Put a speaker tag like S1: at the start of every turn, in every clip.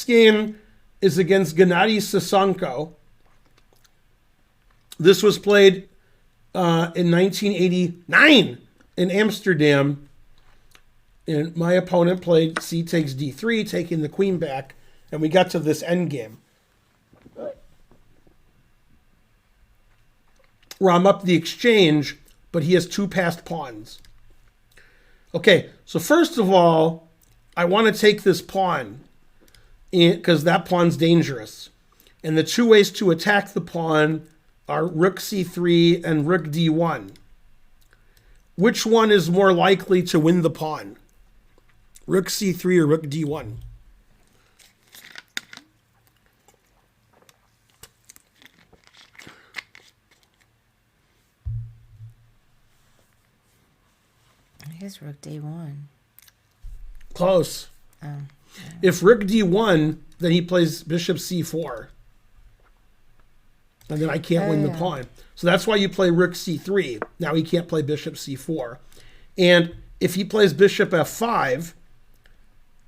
S1: next game is against Gennadi Sosonko. This was played in 1989 in Amsterdam. And my opponent played c takes d3, taking the queen back. And we got to this endgame, where I'm up the exchange, but he has 2 passed pawns. Okay, so first of all, I want to take this pawn because that pawn's dangerous. And the 2 ways to attack the pawn are rook c3 and rook d1. Which one is more likely to win the pawn? Rook c3 or rook d1?
S2: I guess rook d1.
S1: Close.
S2: Oh. Yeah.
S1: If rook d1, then he plays bishop c4. And then I can't win the pawn. So that's why you play rook c3. Now he can't play bishop c4. And if he plays bishop f5,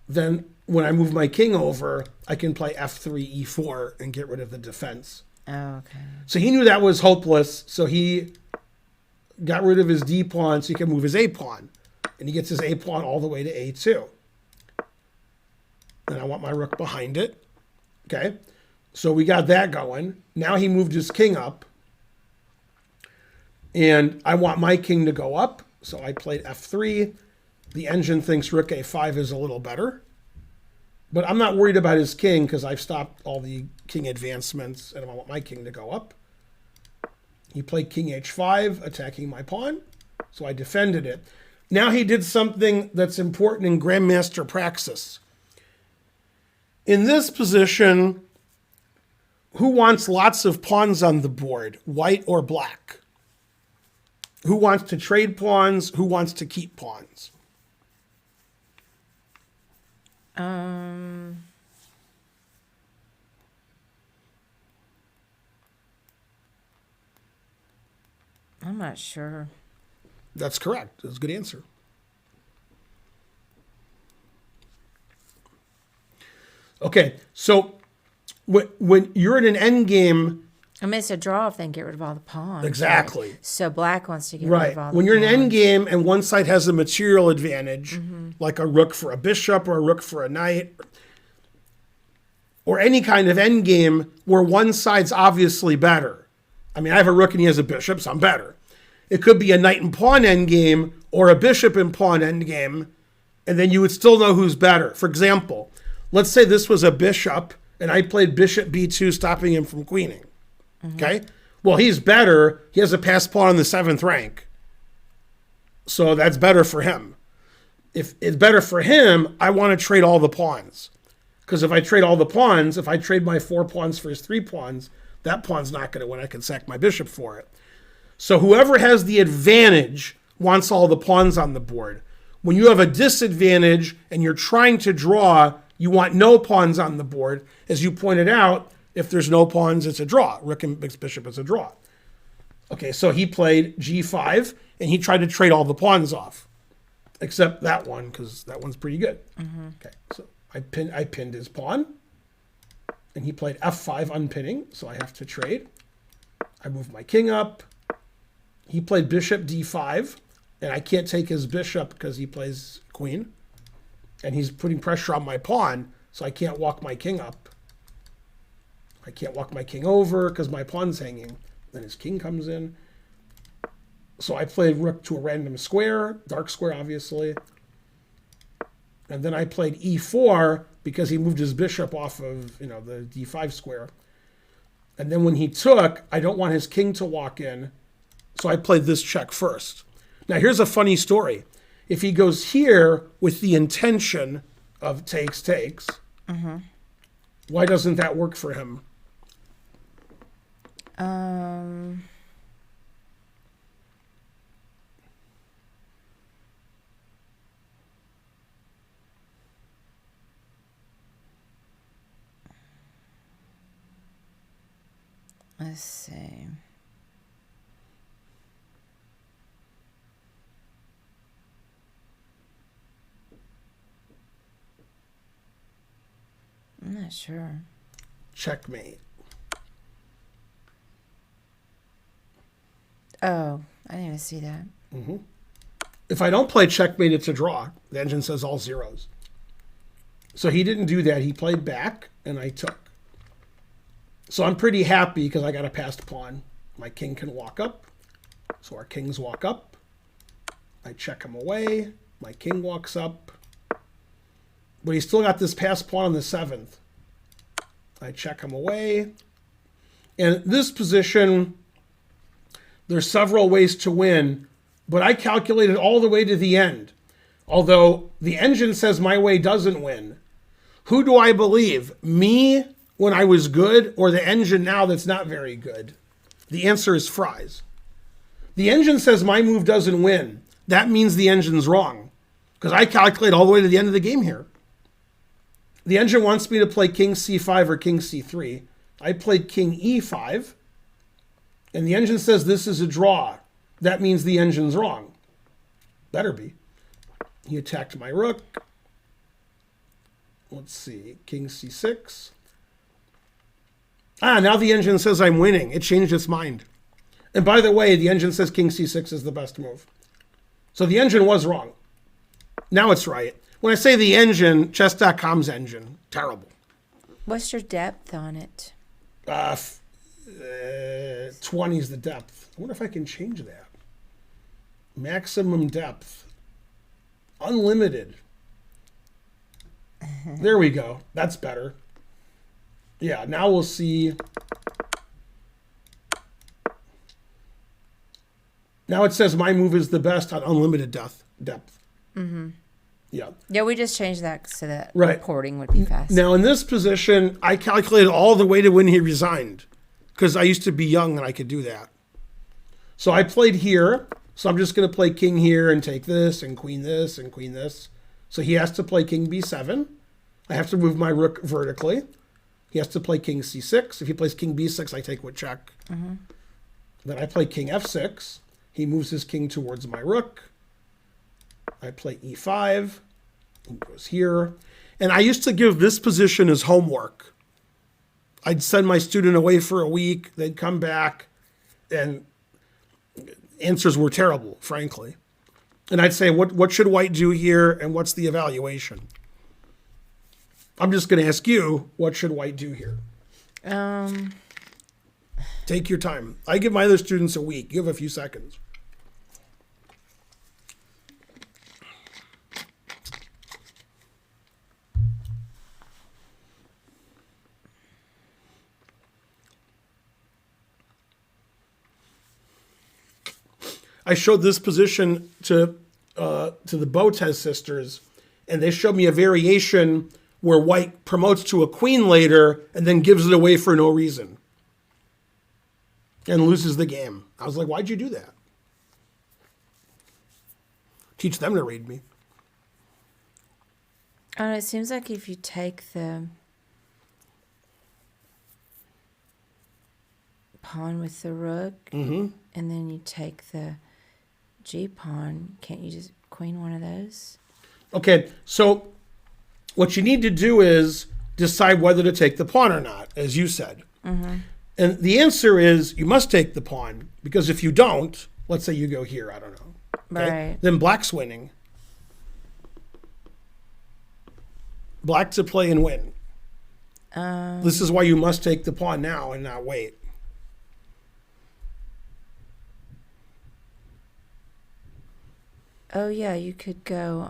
S1: then when I move my king over, I can play f3, e4 and get rid of the defense.
S2: Oh, okay.
S1: So he knew that was hopeless. So he got rid of his d pawn so he can move his a pawn. And he gets his a pawn all the way to a2. And I want my rook behind it. Okay. So we got that going. Now he moved his king up. And I want my king to go up. So I played f3. The engine thinks rook a5 is a little better. But I'm not worried about his king because I've stopped all the king advancements and I want my king to go up. He played king h5, attacking my pawn. So I defended it. Now he did something that's important in Grandmaster praxis. In this position, who wants lots of pawns on the board, white or black? Who wants to trade pawns? Who wants to keep pawns?
S2: I'm not sure.
S1: That's correct. That's a good answer. Okay, so when you're in an endgame...
S2: I mean, it's a draw if they can get rid of all the pawns.
S1: Exactly.
S2: Right? So black wants to get rid of all the pawns.
S1: When you're in an endgame and one side has a material advantage, like a rook for a bishop or a rook for a knight, or any kind of endgame where one side's obviously better. I mean, I have a rook and he has a bishop, so I'm better. It could be a knight and pawn endgame or a bishop and pawn endgame, and then you would still know who's better. For example, let's say this was a bishop and I played bishop b2, stopping him from queening. Okay? Well, he's better. He has a passed pawn in the 7th rank. So that's better for him. If it's better for him, I want to trade all the pawns. Because if I trade all the pawns, if I trade my 4 pawns for his 3 pawns, that pawn's not going to win. I can sack my bishop for it. So whoever has the advantage wants all the pawns on the board. When you have a disadvantage and you're trying to draw, you want no pawns on the board. As you pointed out, if there's no pawns, it's a draw. Rook and bishop is a draw. Okay, so he played g5, and he tried to trade all the pawns off, except that one, because that one's pretty good. Okay, so I pinned his pawn, and he played f5 unpinning, so I have to trade. I moved my king up. He played bishop d5, and I can't take his bishop because he plays queen, and he's putting pressure on my pawn, so I can't walk my king up. I can't walk my king over because my pawn's hanging. Then his king comes in. So I played rook to a random square, dark square, obviously. And then I played e4 because he moved his bishop off of, the d5 square. And then when he took, I don't want his king to walk in. So I played this check first. Now here's a funny story. If he goes here with the intention of takes, why doesn't that work for him?
S2: Let's see. I'm not sure.
S1: Checkmate.
S2: Oh, I didn't even see that.
S1: Mm-hmm. If I don't play checkmate, it's a draw. The engine says all zeros. So he didn't do that. He played back, and I took. So I'm pretty happy because I got a passed pawn. My king can walk up. So our kings walk up. I check him away. My king walks up. But he's still got this passed pawn on the 7th. I check him away. And this position, there's several ways to win, but I calculated all the way to the end. Although the engine says my way doesn't win. Who do I believe? Me when I was good, or the engine now that's not very good? The answer is fries. The engine says my move doesn't win. That means the engine's wrong, because I calculate all the way to the end of the game here. The engine wants me to play king c5 or king c3. I played king e5, and the engine says this is a draw. That means the engine's wrong. Better be. He attacked my rook. Let's see, king c6. Now the engine says I'm winning. It changed its mind. And by the way, the engine says king c6 is the best move. So the engine was wrong. Now it's right. When I say the engine, chess.com's engine, terrible.
S2: What's your depth on it?
S1: 20 is the depth. I wonder if I can change that. Maximum depth. Unlimited. There we go. That's better. Yeah, now we'll see. Now it says my move is the best on unlimited depth.
S2: Mm-hmm.
S1: Yeah.
S2: Yeah, we just changed that so that
S1: Right.
S2: reporting would be fast.
S1: Now in this position, I calculated all the way to when he resigned, because I used to be young and I could do that. So I played here. So I'm just going to play king here and take this and queen this and queen this. So he has to play king b7. I have to move my rook vertically. He has to play king c6. If he plays king b6, I take with check.
S2: Mm-hmm.
S1: Then I play king f6. He moves his king towards my rook. I play e5. He goes here. And I used to give this position as homework. I'd send my student away for a week. They'd come back, and answers were terrible, frankly. And I'd say, what should white do here, and what's the evaluation? I'm just going to ask you, what should white do here? Take your time. I give my other students a week. You have a few seconds. I showed this position to the Botez sisters, and they showed me a variation where white promotes to a queen later and then gives it away for no reason and loses the game. I was like, why'd you do that? Teach them to read me.
S2: It seems like if you take the pawn with the rook,
S1: Mm-hmm.
S2: and then you take the G pawn, can't you just queen one of those?
S1: Okay, so what you need to do is decide whether to take the pawn or not, as you said.
S2: Mm-hmm.
S1: And the answer is you must take the pawn, because if you don't, let's say you go here, I don't know. Okay?
S2: Right.
S1: Then black's winning. Black to play and win. This is why you must take the pawn now and not wait.
S2: Oh, yeah, you could go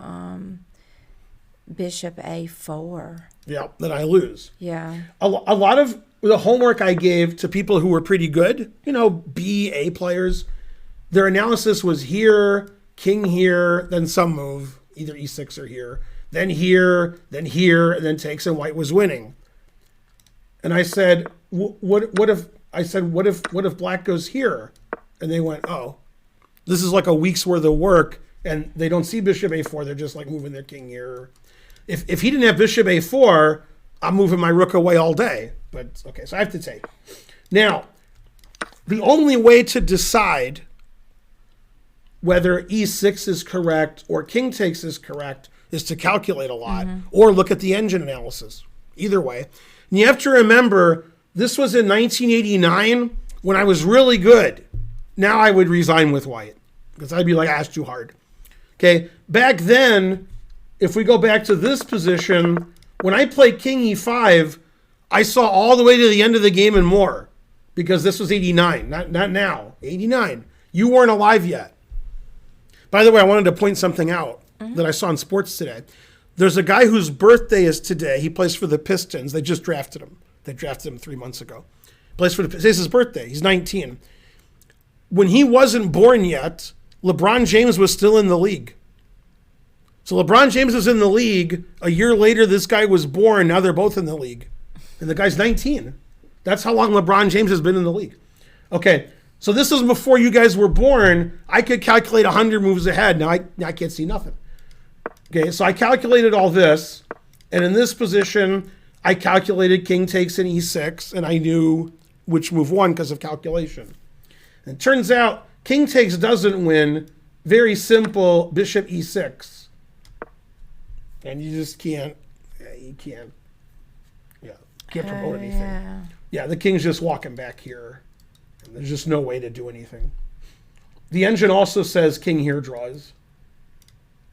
S2: bishop a4.
S1: Yeah, then I lose.
S2: Yeah.
S1: A lot of the homework I gave to people who were pretty good, B, A players, their analysis was here, king here, then some move, either e6 or here, then here, and then takes, and white was winning. And I said, what if black goes here? And they went, oh, this is like a week's worth of work, and they don't see bishop a4, they're just like moving their king here. If he didn't have bishop a4, I'm moving my rook away all day. But okay, so I have to take. Now, the only way to decide whether e6 is correct or king takes is correct is to calculate a lot or look at the engine analysis. Either way. And you have to remember, this was in 1989 when I was really good. Now I would resign with white because I'd be like, it's too hard. Okay, back then, if we go back to this position, when I played king e5, I saw all the way to the end of the game and more because this was 89, not now, 89. You weren't alive yet. By the way, I wanted to point something out that I saw in sports today. There's a guy whose birthday is today. He plays for the Pistons. They just drafted him. They drafted him 3 months ago. Plays for the Pistons. It's his birthday. He's 19. When he wasn't born yet, LeBron James was still in the league. So LeBron James is in the league. A year later, this guy was born. Now they're both in the league. And the guy's 19. That's how long LeBron James has been in the league. Okay, so this is before you guys were born. I could calculate 100 moves ahead. Now I can't see nothing. Okay, so I calculated all this. And in this position, I calculated king takes an e6. And I knew which move won because of calculation. And it turns out king takes doesn't win. Very simple, bishop e6. And you just can't, you can't promote anything. Yeah, the king's just walking back here. And there's just no way to do anything. The engine also says king here draws.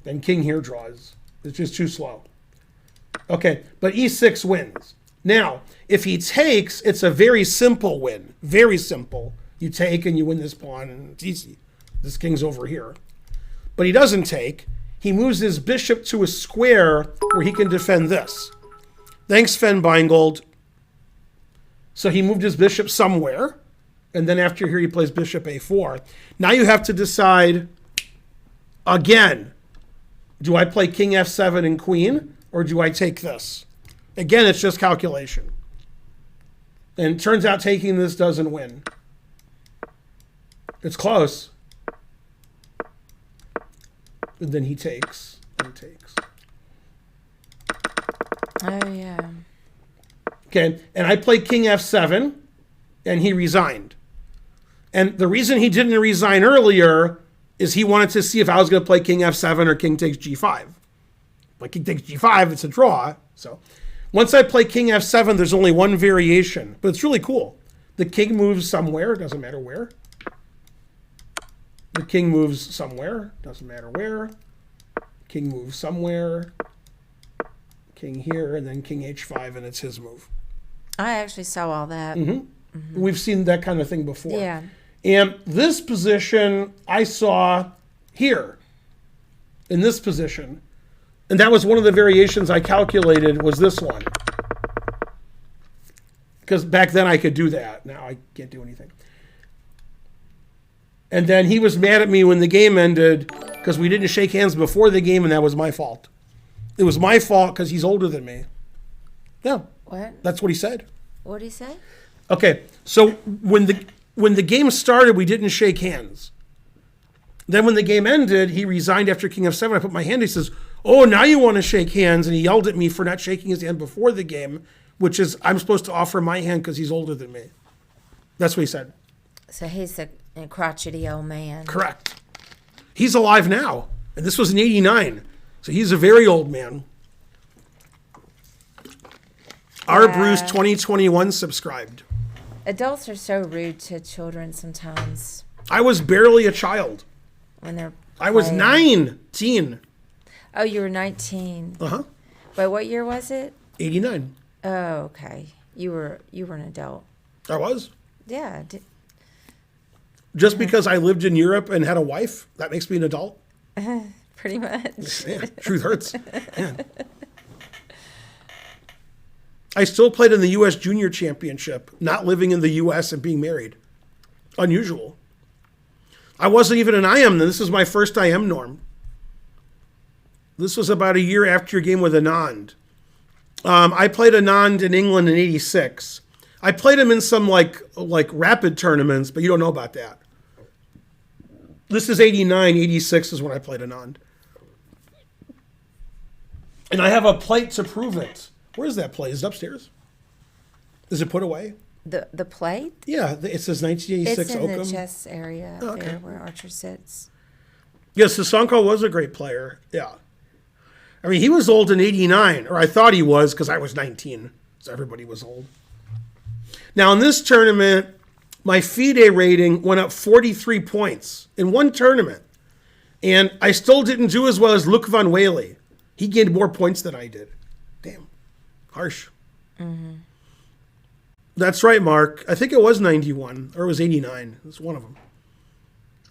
S1: Then king here draws. It's just too slow. Okay, but e6 wins. Now, if he takes, it's a very simple win. Very simple. You take and you win this pawn, and it's easy. This king's over here. But he doesn't take. He moves his bishop to a square where he can defend this. Thanks, Finegold. So he moved his bishop somewhere. And then after here, he plays bishop a4. Now you have to decide, again, do I play king f7 and queen, or do I take this? Again, it's just calculation. And it turns out taking this doesn't win. It's close. And then he takes and takes.
S2: Oh, yeah.
S1: Okay, and I played king f7, and he resigned. And the reason he didn't resign earlier is he wanted to see if I was going to play king f7 or king takes g5. Like king takes g5, it's a draw. So once I play king f7, there's only one variation, but it's really cool. The king moves somewhere, doesn't matter where. The king moves somewhere, doesn't matter where. King moves somewhere. King here, and then king h5, and it's his move.
S2: I actually saw all that.
S1: We've seen that kind of thing before.
S2: Yeah.
S1: And this position I saw here, in this position. And that was one of the variations I calculated was this one. Because back then I could do that. Now I can't do anything. And then he was mad at me when the game ended because we didn't shake hands before the game, and that was my fault. It was my fault because he's older than me. Yeah.
S2: What?
S1: That's what he said.
S2: What did he say?
S1: Okay, so when the game started, we didn't shake hands. Then when the game ended, he resigned after king f7. I put my hand, he says, oh, now you want to shake hands. And he yelled at me for not shaking his hand before the game, which is I'm supposed to offer my hand because he's older than me. That's what he said.
S2: So he's a crotchety old man.
S1: Correct. He's alive now. And this was in 89. So he's a very old man. Our Bruce 2021 subscribed.
S2: Adults are so rude to children sometimes.
S1: I was barely a child.
S2: When they're
S1: I was 19.
S2: Oh, you were 19.
S1: Uh-huh.
S2: Wait, what year was it?
S1: 89.
S2: Oh, okay. You were an adult.
S1: I was.
S2: Yeah.
S1: Just because I lived in Europe and had a wife, that makes me an adult?
S2: Pretty much.
S1: Yeah, truth hurts. Yeah. I still played in the U.S. Junior Championship, not living in the U.S. and being married. Unusual. I wasn't even an IM then. This is my first IM norm. This was about a year after your game with Anand. I played Anand in England in 86. I played him in some like rapid tournaments, but you don't know about that. This is 89, 86 is when I played Anand. And I have a plate to prove it. Where is that plate? Is it upstairs? Is it put away?
S2: The plate?
S1: Yeah, it says 1986
S2: It's in
S1: Oakham.
S2: the chess area there where Archer sits.
S1: Yes, Sosonko was a great player. Yeah. I mean, he was old in 89, or I thought he was because I was 19. So everybody was old. Now, in this tournament, my FIDE rating went up 43 points in one tournament. And I still didn't do as well as Luc van Wely. He gained more points than I did. Damn. Harsh. That's right, Mark. I think it was 91, or it was 89. It's one of them.